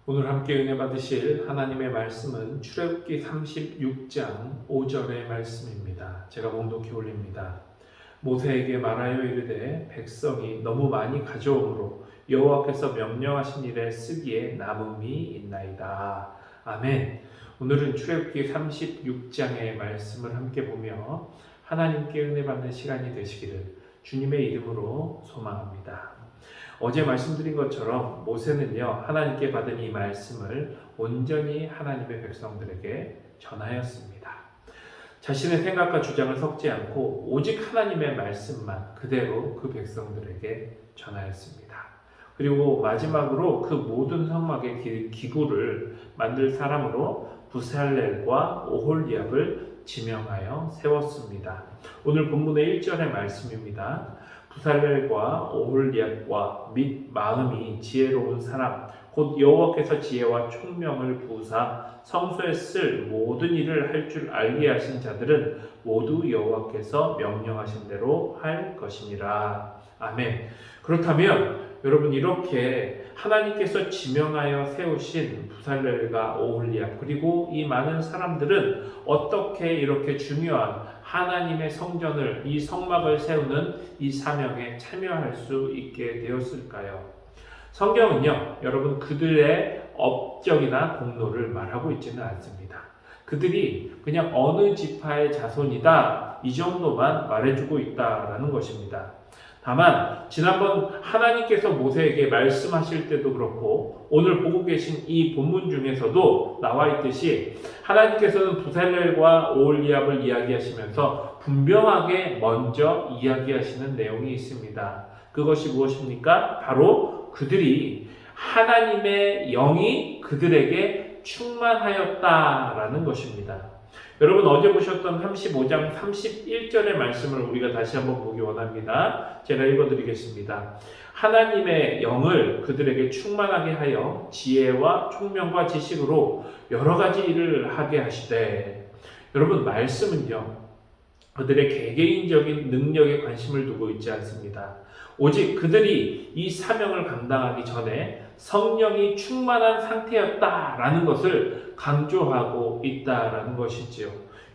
오늘 함께 은혜 받으실 하나님의 말씀은 출애굽기 36장 5절의 말씀입니다. 제가 봉독해 올립니다. 모세에게 말하여 이르되 백성이 너무 많이 가져오므로 여호와께서 명령하신 일에 쓰기에 남음이 있나이다. 아멘. 오늘은 출애굽기 36장의 말씀을 함께 보며 하나님께 은혜 받는 시간이 되시기를 주님의 이름으로 소망합니다. 어제 말씀드린 것처럼 모세는요, 하나님께 받은 이 말씀을 온전히 하나님의 백성들에게 전하였습니다. 자신의 생각과 주장을 섞지 않고 오직 하나님의 말씀만 그대로 그 백성들에게 전하였습니다. 그리고 마지막으로 그 모든 성막의 기구를 만들 사람으로 부살렐과 오홀리압을 지명하여 세웠습니다. 오늘 본문의 1절의 말씀입니다. 부살렐과 오홀리압과 및 마음이 지혜로운 사람 곧 여호와께서 지혜와 총명을 부으사 성소에 쓸 모든 일을 할 줄 알게 하신 자들은 모두 여호와께서 명령하신 대로 할 것이니라. 아멘. 그렇다면 여러분, 이렇게 하나님께서 지명하여 세우신 부살렐과 오홀리압 그리고 이 많은 사람들은 어떻게 이렇게 중요한 하나님의 성전을, 이 성막을 세우는 이 사명에 참여할 수 있게 되었을까요? 성경은요, 여러분, 그들의 업적이나 공로를 말하고 있지는 않습니다. 그들이 그냥 어느 지파의 자손이다, 이 정도만 말해주고 있다라는 것입니다. 다만 지난번 하나님께서 모세에게 말씀하실 때도 그렇고 오늘 보고 계신 이 본문 중에서도 나와 있듯이 하나님께서는 부살렐과 오홀리압을 이야기하시면서 분명하게 먼저 이야기하시는 내용이 있습니다. 그것이 무엇입니까? 바로 그들이 하나님의 영이 그들에게 충만하였다라는 것입니다. 여러분, 어제 보셨던 35장 31절의 말씀을 우리가 다시 한번 보기 원합니다. 제가 읽어드리겠습니다. 하나님의 영을 그들에게 충만하게 하여 지혜와 총명과 지식으로 여러 가지 일을 하게 하시되, 여러분, 말씀은요, 그들의 개개인적인 능력에 관심을 두고 있지 않습니다. 오직 그들이 이 사명을 감당하기 전에 성령이 충만한 상태였다라는 것을 강조하고 있다라는 것이지요.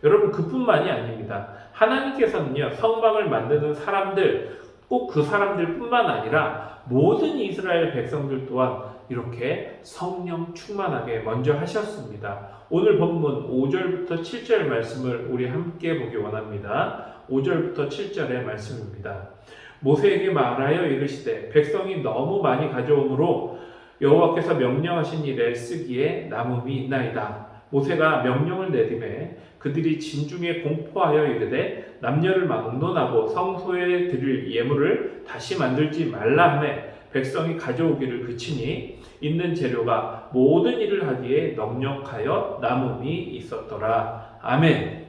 여러분, 그뿐만이 아닙니다. 하나님께서는요, 성막을 만드는 사람들, 꼭 그 사람들뿐만 아니라 모든 이스라엘 백성들 또한 이렇게 성령 충만하게 먼저 하셨습니다. 오늘 본문 5절부터 7절 말씀을 우리 함께 보기 원합니다. 5절부터 7절의 말씀입니다. 모세에게 말하여 이르시되 백성이 너무 많이 가져오므로 여호와께서 명령하신 일에 쓰기에 남음이 있나이다. 모세가 명령을 내리매 그들이 진중에 공포하여 이르되 남녀를 막론하고 성소에 드릴 예물을 다시 만들지 말라 하매 백성이 가져오기를 그치니 있는 재료가 모든 일을 하기에 넉넉하여 남음이 있었더라. 아멘.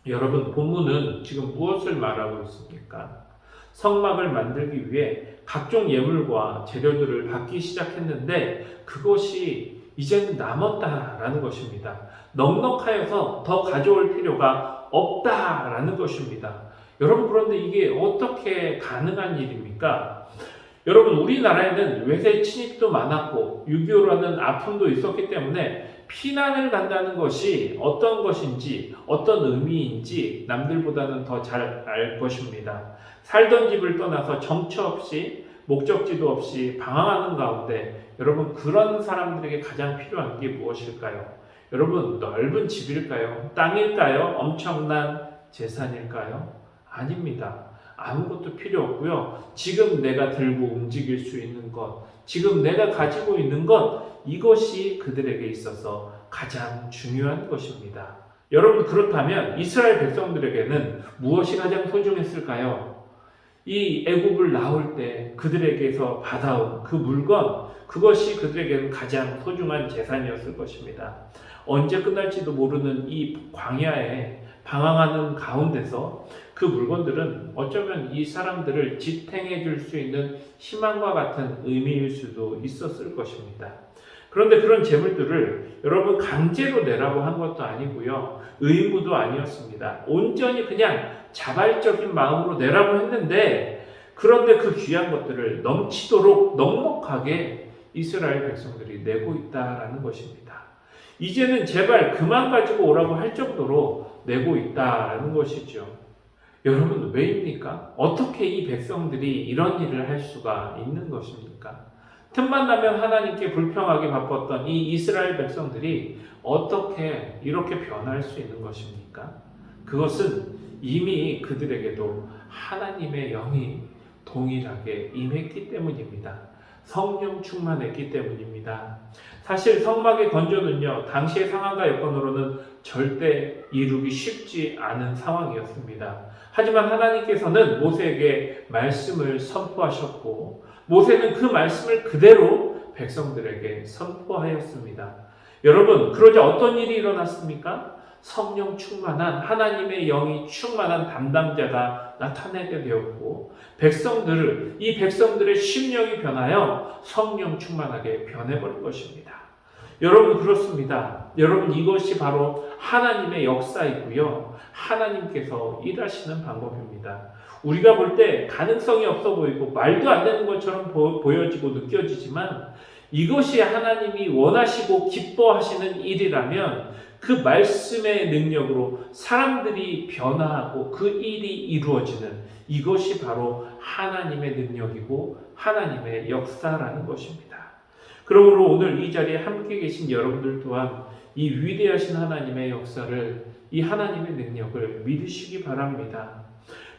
여러분, 본문은 지금 무엇을 말하고 있습니까? 성막을 만들기 위해 각종 예물과 재료들을 받기 시작했는데 그것이 이제는 남았다라는 것입니다. 넉넉하여서 더 가져올 필요가 없다라는 것입니다. 여러분, 그런데 이게 어떻게 가능한 일입니까? 여러분, 우리나라에는 외세 침입도 많았고 6.25라는 아픔도 있었기 때문에 피난을 간다는 것이 어떤 것인지 어떤 의미인지 남들보다는 더 잘 알 것입니다. 살던 집을 떠나서 정처 없이 목적지도 없이 방황하는 가운데 여러분, 그런 사람들에게 가장 필요한 게 무엇일까요? 여러분, 넓은 집일까요? 땅일까요? 엄청난 재산일까요? 아닙니다. 아무것도 필요 없고요. 지금 내가 들고 움직일 수 있는 것, 지금 내가 가지고 있는 것, 이것이 그들에게 있어서 가장 중요한 것입니다. 여러분, 그렇다면 이스라엘 백성들에게는 무엇이 가장 소중했을까요? 이 애굽을 나올 때 그들에게서 받아온 그 물건, 그것이 그들에게는 가장 소중한 재산이었을 것입니다. 언제 끝날지도 모르는 이 광야에 방황하는 가운데서 그 물건들은 어쩌면 이 사람들을 지탱해 줄 수 있는 희망과 같은 의미일 수도 있었을 것입니다. 그런데 그런 재물들을 여러분 강제로 내라고 한 것도 아니고요. 의무도 아니었습니다. 온전히 그냥 자발적인 마음으로 내라고 했는데, 그런데 그 귀한 것들을 넘치도록 넉넉하게 이스라엘 백성들이 내고 있다라는 것입니다. 이제는 제발 그만 가지고 오라고 할 정도로 내고 있다라는 것이죠. 여러분, 왜입니까? 어떻게 이 백성들이 이런 일을 할 수가 있는 것입니까? 틈만 나면 하나님께 불평하게 바빴던 이 이스라엘 백성들이 어떻게 이렇게 변할 수 있는 것입니까? 그것은 이미 그들에게도 하나님의 영이 동일하게 임했기 때문입니다. 성령 충만했기 때문입니다. 사실 성막의 건조는요, 당시의 상황과 여건으로는 절대 이루기 쉽지 않은 상황이었습니다. 하지만 하나님께서는 모세에게 말씀을 선포하셨고, 모세는 그 말씀을 그대로 백성들에게 선포하였습니다. 여러분, 그러자 어떤 일이 일어났습니까? 성령 충만한, 하나님의 영이 충만한 담당자가 나타나게 되었고, 이 백성들의 심령이 변하여 성령 충만하게 변해버린 것입니다. 여러분, 그렇습니다. 여러분, 이것이 바로 하나님의 역사이고요, 하나님께서 일하시는 방법입니다. 우리가 볼 때 가능성이 없어 보이고 말도 안 되는 것처럼 보여지고 느껴지지만, 이것이 하나님이 원하시고 기뻐하시는 일이라면 그 말씀의 능력으로 사람들이 변화하고 그 일이 이루어지는, 이것이 바로 하나님의 능력이고 하나님의 역사라는 것입니다. 그러므로 오늘 이 자리에 함께 계신 여러분들 또한 이 위대하신 하나님의 역사를, 이 하나님의 능력을 믿으시기 바랍니다.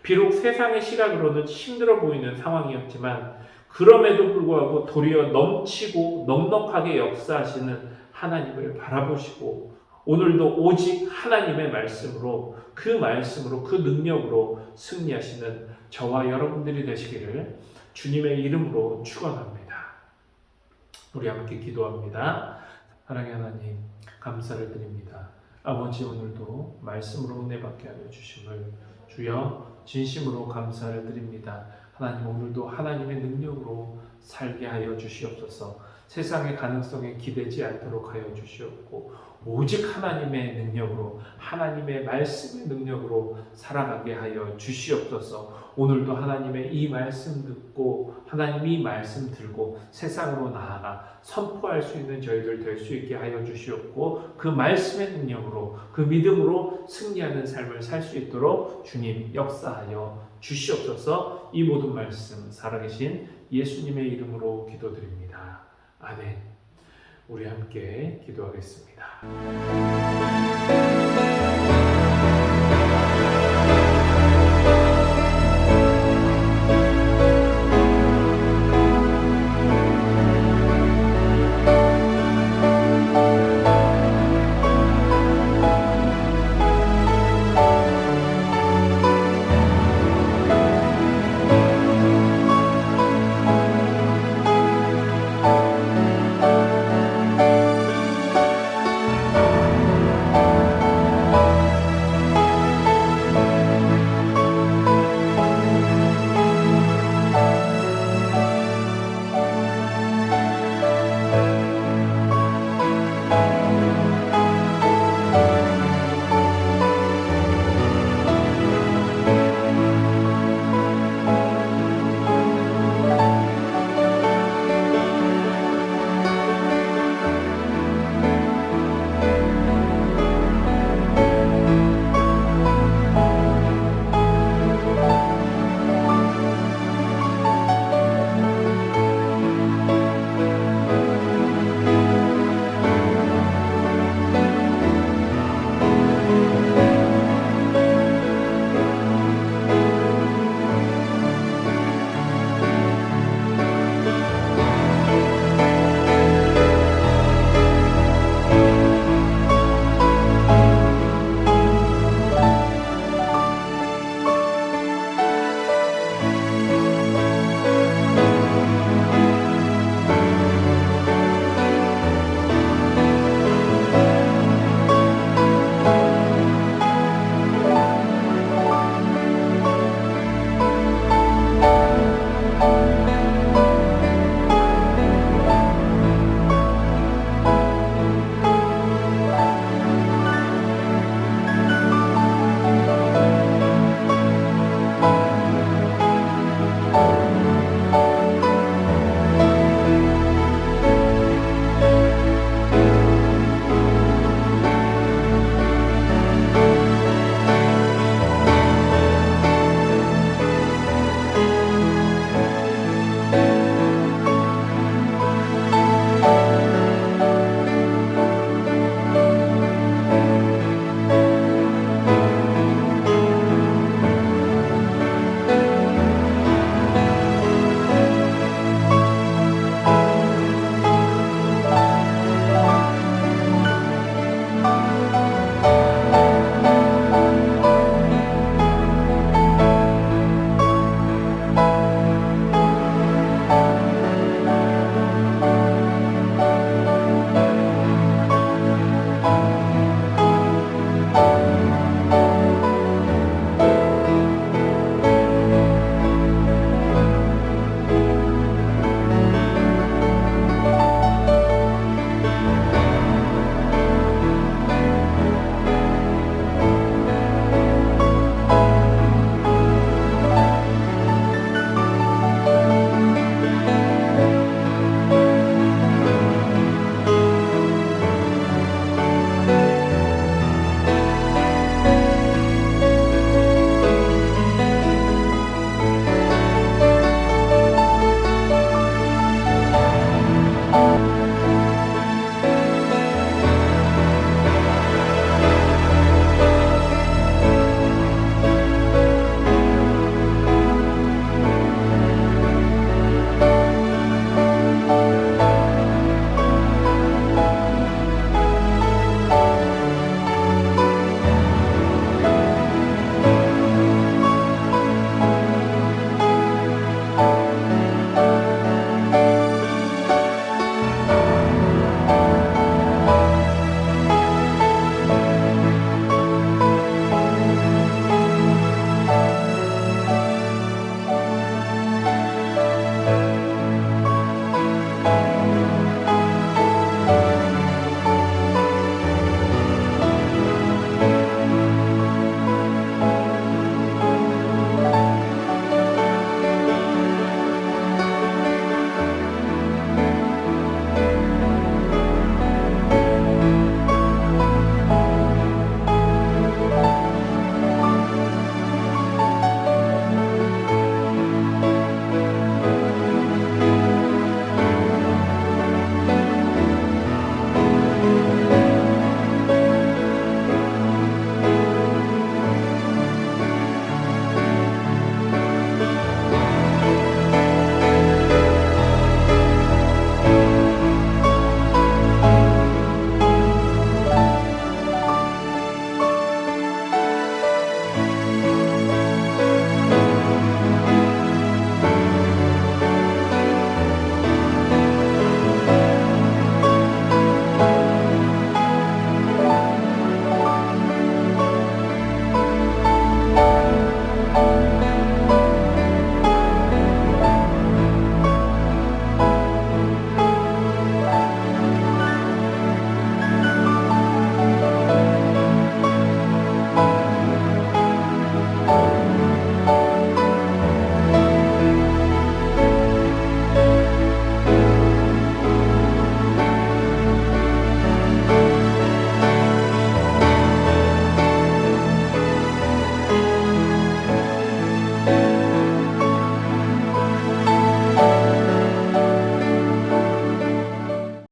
비록 세상의 시각으로는 힘들어 보이는 상황이었지만, 그럼에도 불구하고 도리어 넘치고 넉넉하게 역사하시는 하나님을 바라보시고, 오늘도 오직 하나님의 말씀으로, 그 말씀으로, 그 능력으로 승리하시는 저와 여러분들이 되시기를 주님의 이름으로 축원합니다. 우리 함께 기도합니다. 사랑의 하나님, 감사를 드립니다. 아버지, 오늘도 말씀으로 은혜 받게 하여 주심을 주여 진심으로 감사를 드립니다. 하나님, 오늘도 하나님의 능력으로 살게 하여 주시옵소서. 세상의 가능성에 기대지 않도록 하여 주시옵고, 오직 하나님의 능력으로, 하나님의 말씀의 능력으로 살아가게 하여 주시옵소서. 오늘도 하나님의 이 말씀 듣고, 하나님이 이 말씀 들고 세상으로 나아가 선포할 수 있는 저희들 될 수 있게 하여 주시옵고, 그 말씀의 능력으로, 그 믿음으로 승리하는 삶을 살 수 있도록 주님 역사하여 주시옵소서. 이 모든 말씀 살아계신 예수님의 이름으로 기도드립니다. 아멘. 우리 함께 기도하겠습니다.